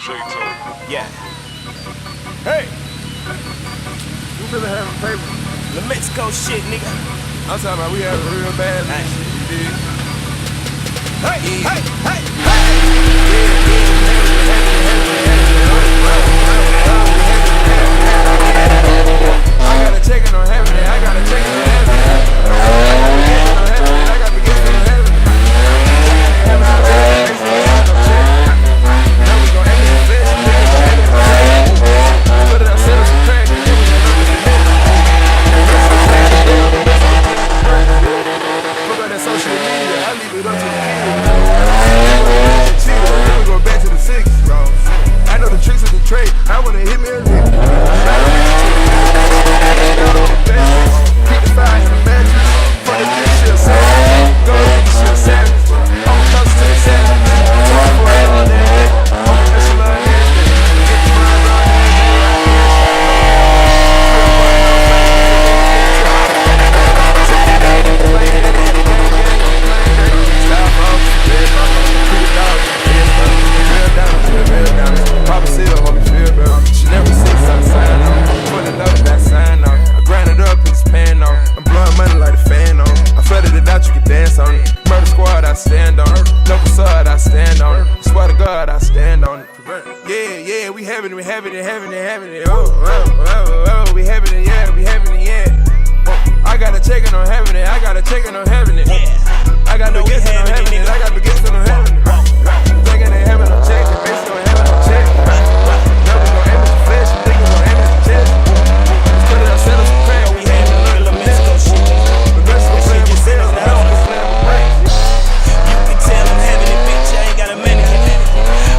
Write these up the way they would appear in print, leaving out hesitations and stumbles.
Yeah. Hey! You really having paper? The Mexico shit, nigga. I'm talking about we having real bad shit, you dig? Hey! Yeah. Hey! Hey! I got a chicken on Havin It. I got a chicken on Havin It. I got the gift on Havin It. Now we gon' end the fish. Put it outside of some crack. And then we gon' look at the head. Fuck all that social media. I leave it up to the kids. Then we go back to the 6. I know the tricks of the trade. I wanna hit me a lick. Keep the fire in the mattress. Fuck the bitch, she a savage. Go ahead, she a savage. I'm close to the savage. Talk for it all day. I'm professional on everything. Get the mind on Papa said, homie, feel better. She never sits outside on. Put it up, that sign on. I grind it up, put this pan on. I'm blowing money like a fan on. I flooded it out, you can dance on it. Murder squad, I stand on it. No facade, I stand on it. Swear to God, I stand on it. Yeah, we having it, we having it, having it, having it. Oh, we having it, yeah, we having it, yeah. I got a chicken on Havin It, I got a chicken on Havin It. I got no gifts on Havin It, I got the gifts on Havin It. Thinking they having no check, they basically don't have no check. Now we gon' aim at the flesh, you niggas gon' aim at the chest. Let's put it outside of some crack, we having a little Mexico shit. The rest of the plan with sales, now I'm just playing with breaks. You can tell I'm having it, bitch, I ain't got a mannequin.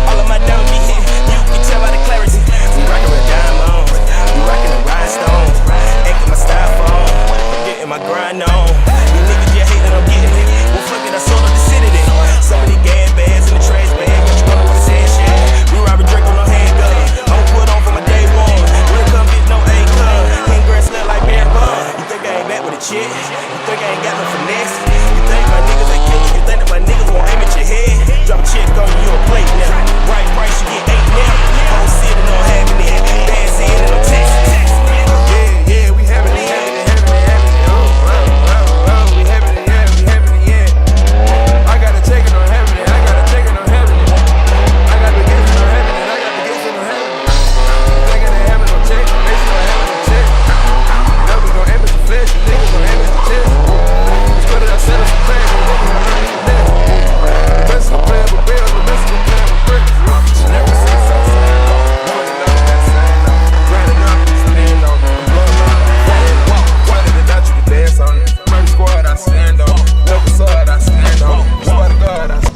All of my diamonds be hit, you can tell by the clarity. We rockin' with diamonds, we rockin' the rhinestones. Acting my styrofoam, I'm getting my grind on. You niggas just hate that I'm getting it. Well, fuck it, I sold up the city then. Some of these gas bags in the trash bag, but you know what I'm saying, shit. We robbing Drake on no handgun. I'm put on for my day one. When it come, bitch, no A-gun. Hang grass slut like Mary Bun. You think I ain't back with a chick? You think I ain't got no finesse? You think my niggas ain't killing? You think that my niggas won't aim at your head? Drop a chick on you a plate now. Right price, you get 8 now. Whole city don't have it in. Bad seeing it, I'm texting. Yeah, we having it, having it, having it, having it. Oh, we having it, yeah, we having it, yeah. I got a chicken on Havin It, I got a chicken on Havin It. I got the gifts on Havin It, I got the gifts on Havin It. Thinking they having no check, they still having no check. Now we gon' aim at the flesh, you niggas gon' aim at the chest. Let's put it outside of some crack, and then we gon' learn the next. The rest of the plan with bills, the rest of the plan with bricks. She never sits outside. Put it up, that sign on. Grind it up, stand on. I'm blowing money like that. Flooded it out, you can dance on it. Murder squad, I stand on. No facade, I stand on. Swear to God, I stand on.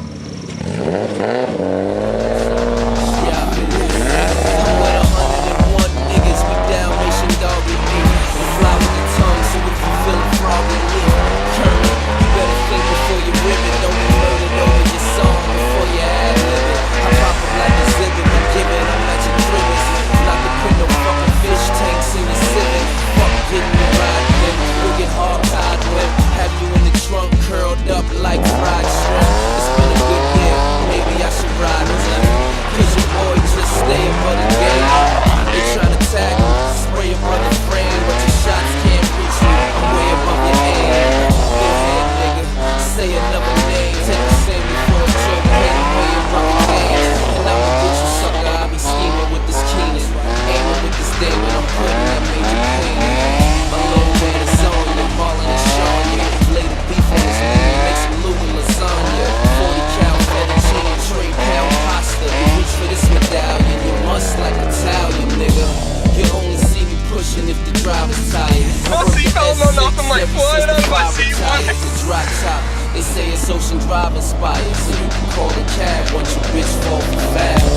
They say it's Ocean Drive inspired, so you can call a cab once you bitch fall for fast.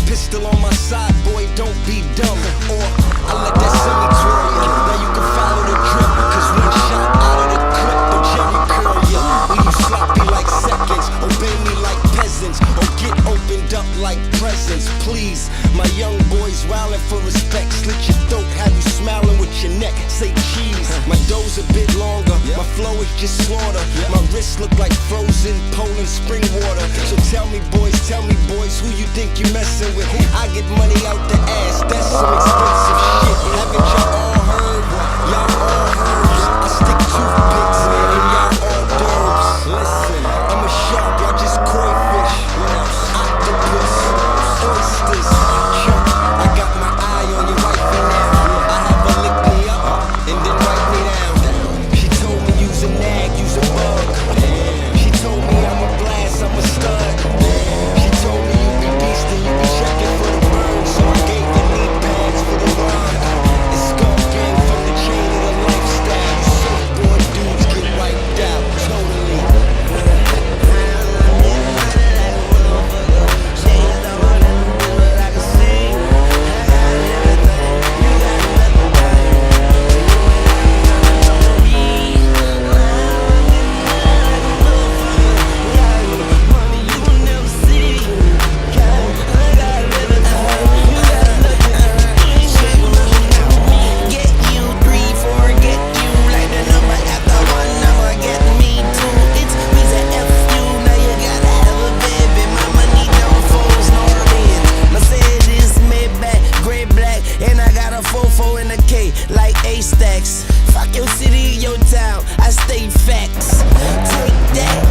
Pistol on my side, boy, don't be dumb. Scratch your neck, say cheese. My dough's a bit longer, my flow is just slaughter. My wrists look like frozen Poland spring water. So tell me boys, who you think you messing with? I get money out the ass, that's some expensive shit. Haven't y'all all heard? Y'all all heard. I stick toothpicks and y'all all d'oeuvres. Listen, I'm a shark, y'all just koi fish. Octopus, oysters, chunk. I got my eye on your wifey now. I have her lick me up and then write me down. She told me use a nag, use a bug. She told me I'm a blast, I'm a stud. She told me you be beastin', you be checking for the bird. So I gave you knee pads for the run. It's skull gang from the chain of the lifestyle. You surfboard dudes get wiped out, totally. Like A stacks. Fuck your city, your town, I stay facts. Take that.